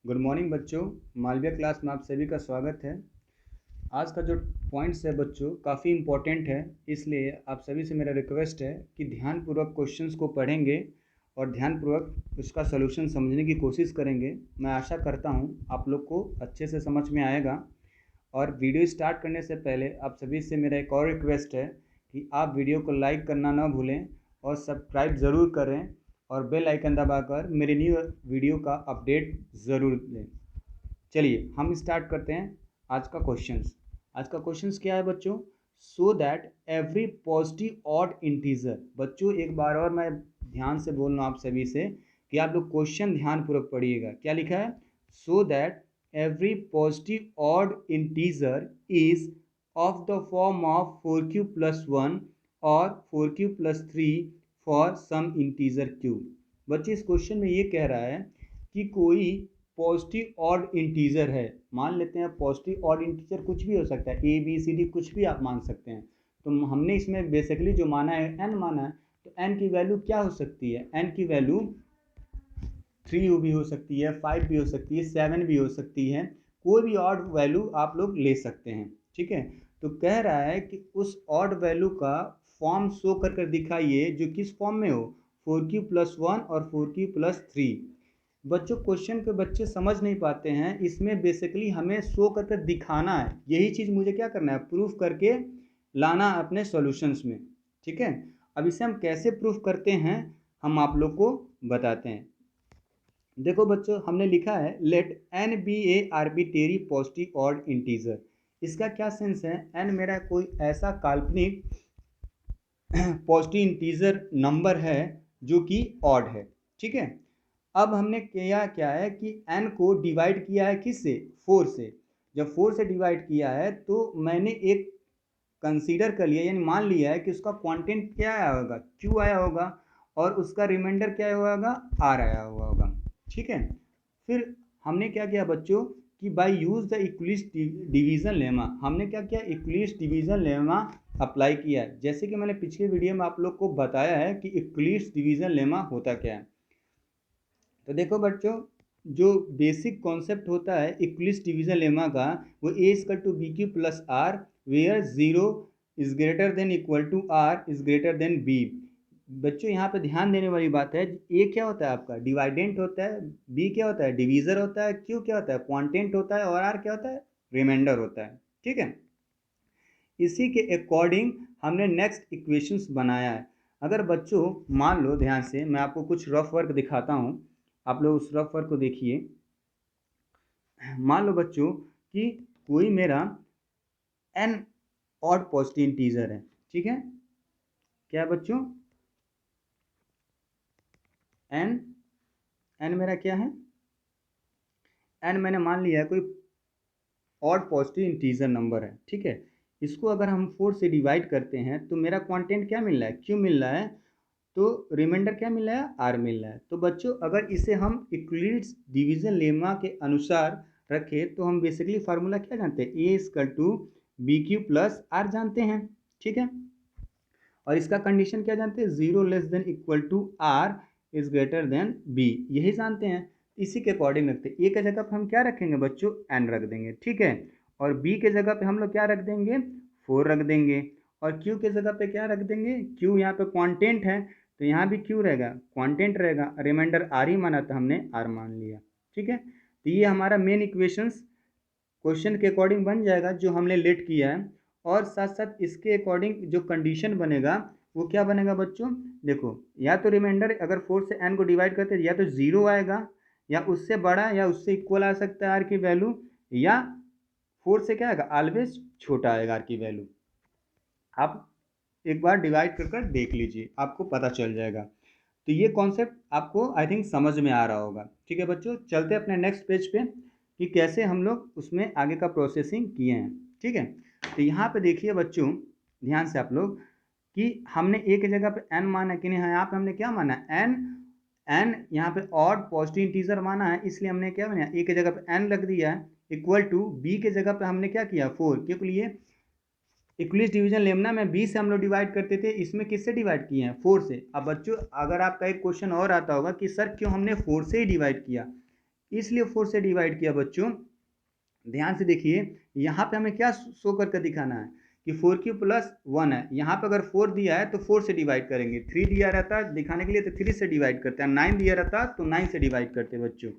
Good morning बच्चों। Malviya class में आप सभी का स्वागत है। आज का जो पॉइंट्स है बच्चों काफ़ी इम्पोर्टेंट है, इसलिए आप सभी से मेरा रिक्वेस्ट है कि ध्यानपूर्वक क्वेश्चंस को पढ़ेंगे और ध्यानपूर्वक उसका सलूशन समझने की कोशिश करेंगे। मैं आशा करता हूँ आप लोग को अच्छे से समझ में आएगा। और वीडियो स्टार्ट करने से पहले आप सभी से मेरा एक और रिक्वेस्ट है कि आप वीडियो को लाइक करना ना भूलें और सब्सक्राइब ज़रूर करें और बेल आइकन दबाकर मेरे न्यू वीडियो का अपडेट ज़रूर लें। चलिए हम स्टार्ट करते हैं आज का क्वेश्चंस। आज का क्वेश्चंस क्या है बच्चों? So that every positive odd integer. बच्चों एक बार और मैं ध्यान से बोल रहा हूँ आप सभी से कि आप लोग क्वेश्चन ध्यानपूर्वक पढ़िएगा। क्या लिखा है? So that every positive odd integer is of the form of 4q plus 1 or 4q plus 3 for some integer q। बच्चे इस क्वेश्चन में ये कह रहा है कि कोई पॉजिटिव ऑड इंटीजर है। मान लेते हैं पॉजिटिव ऑड इंटीजर कुछ भी हो सकता है, ए बी सी डी कुछ भी आप मान सकते हैं। तो हमने इसमें बेसिकली जो माना है एन माना है, तो एन की वैल्यू क्या हो सकती है? एन की वैल्यू 3 भी हो सकती है, 5 भी हो सकती है, 7 भी हो सकती है। कोई भी ऑड वैल्यू आप लोग ले सकते हैं। ठीक है, तो कह रहा है कि उस ऑड वैल्यू का फॉर्म शो कर कर दिखाइए जो किस फॉर्म में हो, 4q+1 और 4q+3। बच्चों क्वेश्चन के बच्चे समझ नहीं पाते हैं, इसमें बेसिकली हमें शो कर कर दिखाना है। यही चीज़ मुझे क्या करना है? प्रूफ करके लाना है अपने सॉल्यूशंस में। ठीक है, अब इसे हम कैसे प्रूफ करते हैं हम आप लोग को बताते हैं। देखो बच्चों हमने लिखा है लेट एन बी ए आर्बिटेरी पॉजिटिव ऑड इंटीजर। इसका क्या सेंस है? एन मेरा कोई ऐसा काल्पनिक पॉजिटिव इंटीजर नंबर है जो कि ऑड है। ठीक है, अब हमने किया क्या है कि एन को डिवाइड किया है किससे? 4 से। जब 4 से डिवाइड किया है तो मैंने एक कंसीडर कर लिया, यानी मान लिया है कि उसका क्वांटिटी क्या आया होगा? क्यू आया होगा और उसका रिमाइंडर क्या हुआ होगा? आर आया हुआ होगा। ठीक है, फिर हमने क्या किया बच्चों कि by use the equilibrium division lemma, हमने क्या किया? इक्विलिब्रियम डिवीजन लेमा अप्लाई किया है। जैसे कि मैंने पिछले वीडियो में आप लोग को बताया है कि इक्विलिब्रियम डिवीजन लेमा होता क्या है। तो देखो बच्चों जो बेसिक कॉन्सेप्ट होता है इक्विलिब्रियम डिवीजन लेमा का, वो A equal to B Q plus R where zero is greater than equal to are is greater than B. बच्चों यहाँ पे ध्यान देने वाली बात है, ए क्या होता है आपका? डिवाइडेंट होता है, बी क्या होता है? डिवीजर होता है, क्यू क्या होता है? क्वांटेंट होता है और आर क्या होता है? रिमाइंडर होता है। ठीक है, इसी के अकॉर्डिंग हमने नेक्स्ट इक्वेशंस बनाया है। अगर बच्चों मान लो ध्यान से, मैं आपको कुछ रफ वर्क दिखाता हूँ, आप लोग उस रफ वर्क को देखिए। मान लो बच्चों कि कोई मेरा एन ऑड पॉजिटिव इंटीजर है। ठीक है, क्या है बच्चों? एन, एन मेरा क्या है? एन मैंने मान लिया है कोई ऑड पॉजिटिव इंटीजर नंबर है। ठीक है, इसको अगर हम 4 से डिवाइड करते हैं तो मेरा क्वांटेंट क्या मिल रहा है? क्यू मिल रहा है, तो रिमाइंडर क्या मिल रहा है? आर मिल रहा है। तो बच्चों अगर इसे हम इक्विलिब्रियम डिवीजन लेमा के अनुसार रखें तो हम बेसिकली फार्मूला क्या जानते हैं? A equal to B Q plus R जानते हैं। ठीक है, और इसका कंडीशन क्या जानते हैं? Zero less than equal to are is greater than b, यही जानते हैं। इसी के अकॉर्डिंग रखते हैं। ए के जगह पे हम क्या रखेंगे बच्चों? एन रख देंगे। ठीक है, और बी के जगह पे हम लोग क्या रख देंगे? 4 रख देंगे। और क्यू के जगह पे क्या रख देंगे? क्यू यहाँ पे क्वांटेंट है तो यहाँ भी क्यू रहेगा, क्वांटेंट रहेगा। रिमाइंडर आर ही माना था हमने, आर मान लिया। ठीक है, तो ये हमारा मेन इक्वेशंस क्वेश्चन के अकॉर्डिंग बन जाएगा जो हमने लेट किया है। और साथ साथ इसके अकॉर्डिंग जो कंडीशन बनेगा वो क्या बनेगा बच्चों? देखो, या तो रिमाइंडर अगर 4 से एन को डिवाइड करते हैं या तो जीरो आएगा, या उससे बड़ा या उससे इक्वल आ सकता है आर की वैल्यू, या 4 से क्या आएगा? ऑलवेज छोटा आएगा आर की वैल्यू। आप एक बार डिवाइड कर कर देख लीजिए, आपको पता चल जाएगा। तो ये कॉन्सेप्ट आपको आई थिंक समझ में आ रहा होगा। ठीक है बच्चों, चलते हैं अपने नेक्स्ट पेज पे कि कैसे हम लोग उसमें आगे का प्रोसेसिंग किए हैं। ठीक है, तो यहाँ पे देखिए बच्चों ध्यान से आप लोग कि हमने ए की जगह पे एन माना कि नहीं? यहाँ पे हमने क्या माना? एन। एन यहाँ पे ऑड पॉजिटिव इंटीजर माना है, इसलिए हमने क्या बनाया? ए की जगह पे एन रख दिया है इक्वल टू बी के जगह पे हमने क्या किया? 4, क्योंकि ये इक्विलिब्रियम डिवीजन लेमना में बी से हम लोग डिवाइड करते थे, इसमें किससे डिवाइड किए हैं? 4 से। अब बच्चों अगर आपका एक क्वेश्चन और आता होगा कि सर क्यों हमने 4 से ही डिवाइड किया, इसलिए 4 से डिवाइड किया बच्चों। ध्यान से देखिए, यहाँ पे हमें क्या शो करके दिखाना है कि 4 की +1 है। यहाँ पे अगर 4 दिया है तो 4 से डिवाइड करेंगे, 3 दिया रहता है दिखाने के लिए तो 3 से डिवाइड करते हैं, 9 दिया रहता तो 9 से डिवाइड करते हैं बच्चों।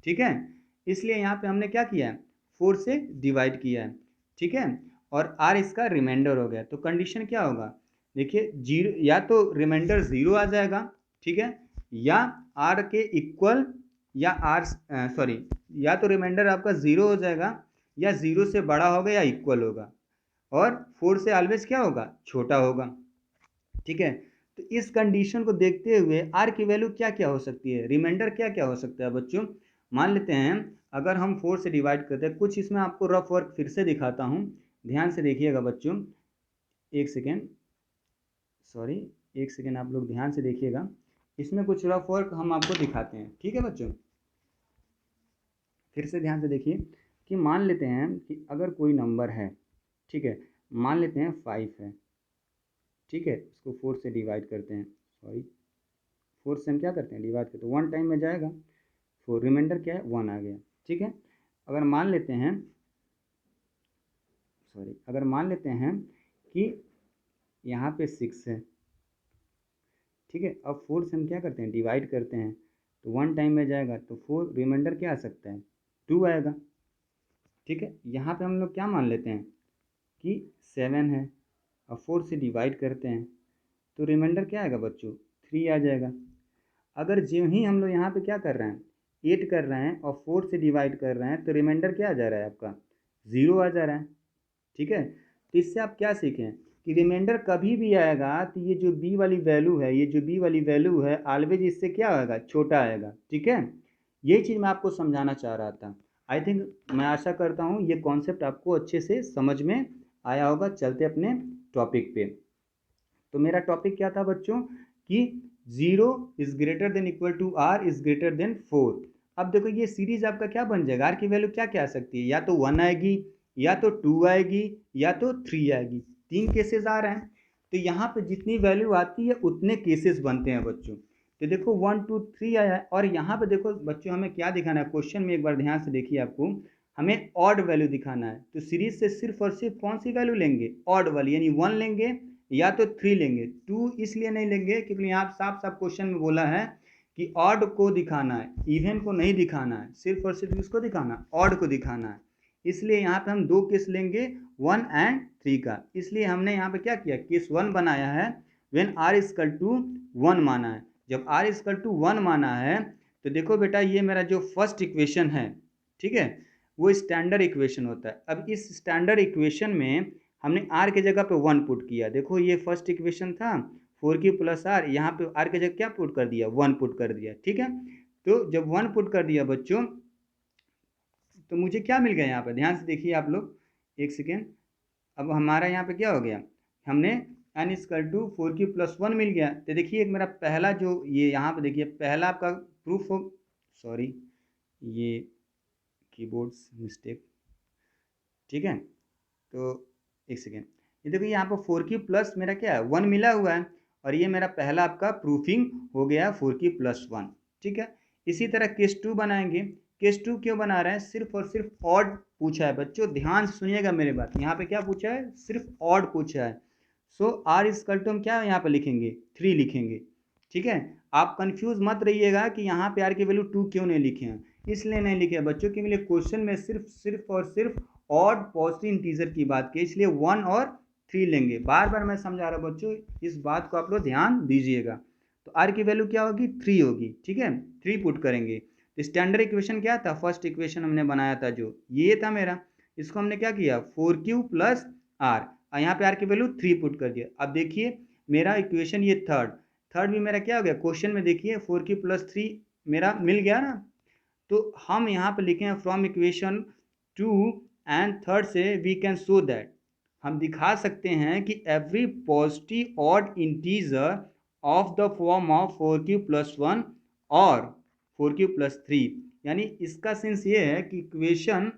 ठीक है, इसलिए यहाँ पे हमने क्या किया है, 4 से डिवाइड किया है। ठीक है, और r इसका रिमाइंडर हो गया। तो कंडीशन क्या होगा, देखिए जीरो, या तो रिमाइंडर 0 आ जाएगा, ठीक है, या r के इक्वल, या या तो रिमाइंडर आपका 0 हो जाएगा, या 0 से बड़ा होगा या इक्वल होगा, और 4 से ऑलवेज क्या होगा, छोटा होगा। ठीक है, तो इस कंडीशन को देखते हुए r की वैल्यू क्या क्या हो सकती है, रिमाइंडर क्या क्या हो सकता है बच्चों। मान लेते हैं अगर हम 4 से डिवाइड करते हैं, कुछ इसमें आपको रफ वर्क फिर से दिखाता हूँ, ध्यान से देखिएगा बच्चों। एक सेकेंड आप लोग ध्यान से देखिएगा, इसमें कुछ रफ वर्क हम आपको दिखाते हैं। ठीक है बच्चों, फिर से ध्यान से देखिए कि मान लेते हैं कि अगर कोई नंबर है, ठीक है, मान लेते हैं 5 है, ठीक है, इसको 4 से डिवाइड करते हैं, 4 से हम क्या करते हैं, डिवाइड करते हैं, 1 टाइम में जाएगा 4, रिमाइंडर क्या है, 1 आ गया। ठीक है, अगर मान लेते हैं कि यहाँ पे 6 है, ठीक है, अब 4 से हम क्या करते हैं, डिवाइड करते हैं, तो 1 टाइम में जाएगा तो 4, रिमाइंडर क्या आ सकता है, 2 आएगा। ठीक है, यहाँ पे हम लोग क्या मान लेते हैं कि 7 है, अब 4 से डिवाइड करते हैं तो रिमाइंडर क्या आएगा बच्चों, 3 आ जाएगा। अगर जो ही हम लोग यहाँ पे क्या कर रहे हैं, 8 कर रहे हैं और 4 से डिवाइड कर रहे हैं तो रिमाइंडर क्या आ जा रहा है आपका, 0 आ जा रहा है। ठीक है, तो इससे आप क्या सीखें कि रिमाइंडर कभी भी आएगा तो ये जो b वाली वैल्यू है ऑलवेज इससे क्या आएगा, छोटा आएगा। ठीक है, यही चीज़ मैं आपको समझाना चाह रहा था। आई थिंक, मैं आशा करता हूँ ये कॉन्सेप्ट आपको अच्छे से समझ में आया होगा। चलते अपने टॉपिक पे। तो मेरा टॉपिक क्या था बच्चों कि 0 is greater than equal to r is greater than 4। अब देखो ये सीरीज आपका क्या बन जाएगा, r की वैल्यू क्या क्या आ सकती है, या तो 1 आएगी, या तो 2 आएगी, या तो 3 आएगी। 3 केसेस आ रहे हैं, तो यहाँ पे जितनी वैल्यू आती है उतने केसेस बनते हैं बच्चों। तो देखो 1 2 3 आया है, और यहाँ पे देखो बच्चों हमें क्या दिखाना है, क्वेश्चन में एक बार ध्यान से देखिए, आपको हमें ऑड वैल्यू दिखाना है। तो सीरीज से सिर्फ और सिर्फ कौन सी वैल्यू लेंगे, ऑड वाली, यानी 1 लेंगे या तो 3 लेंगे। 2 इसलिए नहीं लेंगे क्योंकि यहाँ साफ साफ क्वेश्चन में बोला है कि ऑड को दिखाना है, इवन को नहीं दिखाना है, सिर्फ और सिर्फ इसको दिखाना, ऑड को दिखाना है। इसलिए यहाँ पे हम 2 केस लेंगे, 1 एंड 3 का। इसलिए हमने यहाँ पे क्या किया, केस 1 बनाया है, व्हेन r इक्वल टू 1 माना है। जब r इक्वल टू 1 माना है तो देखो बेटा ये मेरा जो फर्स्ट इक्वेशन है, ठीक है, वो स्टैंडर्ड इक्वेशन होता है। अब इस स्टैंडर्ड इक्वेशन में हमने r के जगह पे 1 पुट किया। देखो ये फर्स्ट इक्वेशन था 4q+r, यहाँ पे r के जगह क्या पुट कर दिया, 1 पुट कर दिया। ठीक है, तो जब 1 पुट कर दिया बच्चों तो मुझे क्या मिल गया, यहाँ पे ध्यान से देखिए आप लोग, एक सेकेंड। अब हमारा यहाँ पे क्या हो गया, हमने n इक्वल टू 4q+1 मिल गया। तो देखिए एक मेरा पहला जो ये यहाँ पे देखिए पहला आपका प्रूफ हो, सॉरी ये कीबोर्ड मिस्टेक, ठीक है, तो एक सेकेंड, ये देखो यहाँ पर 4q+ मेरा क्या है, 1 मिला हुआ है, और ये मेरा पहला आपका प्रूफिंग हो गया 4q+1। ठीक है, इसी तरह केस 2 बनाएंगे। केस 2 क्यों बना रहे हैं, सिर्फ और सिर्फ ऑड पूछा है बच्चों, ध्यान से सुनिएगा मेरे बात, यहाँ पे क्या पूछा है, सिर्फ ऑड पूछा है। सो r इक्वल टू हम क्या यहाँ पे लिखेंगे, 3 लिखेंगे। ठीक है, आप कंफ्यूज मत रहिएगा कि यहाँ पे r की वैल्यू 2 क्यों नहीं लिखे हैं, इसलिए नहीं लिखे बच्चों क्योंकि लिए क्वेश्चन में सिर्फ और सिर्फ ऑड पॉजिटिव इंटीजर की बात की, इसलिए 1 और 3 लेंगे। बार बार मैं समझा रहा हूँ बच्चों, इस बात को आप लोग ध्यान दीजिएगा। तो r की वैल्यू क्या होगी, 3 होगी। ठीक है, 3 पुट करेंगे। तो स्टैंडर्ड इक्वेशन क्या था, फर्स्ट इक्वेशन हमने बनाया था जो ये था मेरा, इसको हमने क्या किया 4q+r, और यहाँ पे r की वैल्यू 3 पुट कर दिया। अब देखिए मेरा इक्वेशन ये थर्ड भी मेरा क्या हो गया, क्वेश्चन में देखिए 4q+3 मेरा मिल गया ना। तो हम यहाँ पे लिखे हैं फ्रॉम इक्वेशन 2 एंड थर्ड से वी कैन शो दैट, हम दिखा सकते हैं कि every positive odd integer of the form of 4q+1 और 4q+3, यानी इसका सेंस ये है कि इक्वेशन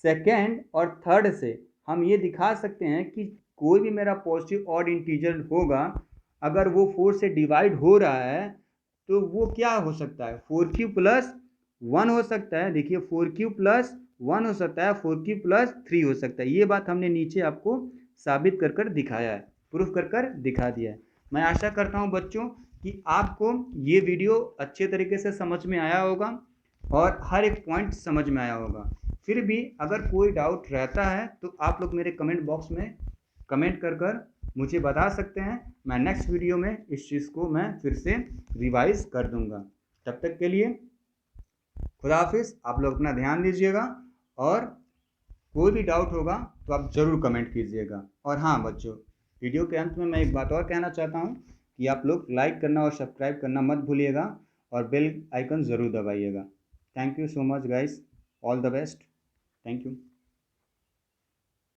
सेकेंड और थर्ड से हम ये दिखा सकते हैं कि कोई भी मेरा पॉजिटिव ऑड इंटीजर होगा, अगर वो 4 से डिवाइड हो रहा है तो वो क्या हो सकता है, 4q+ 1 हो सकता है, देखिए 4 क्यूब प्लस 1 हो सकता है, 4 क्यूब प्लस 3 हो सकता है। ये बात हमने नीचे आपको साबित कर कर दिखाया है, प्रूफ कर कर दिखा दिया है। मैं आशा करता हूँ बच्चों कि आपको ये वीडियो अच्छे तरीके से समझ में आया होगा और हर एक पॉइंट समझ में आया होगा। फिर भी अगर कोई डाउट रहता है तो आप लोग मेरे कमेंट बॉक्स में कमेंट कर कर मुझे बता सकते हैं। मैं नेक्स्ट वीडियो में इस चीज़ को मैं फिर से रिवाइज कर दूंगा। तब तक के लिए खुदा हाफिज़। आप लोग अपना ध्यान दीजिएगा और कोई भी डाउट होगा तो आप ज़रूर कमेंट कीजिएगा। और हाँ बच्चों, वीडियो के अंत में मैं एक बात और कहना चाहता हूँ कि आप लोग लाइक करना और सब्सक्राइब करना मत भूलिएगा और बेल आइकन ज़रूर दबाइएगा। Thank you so much guys, all the best, thank you.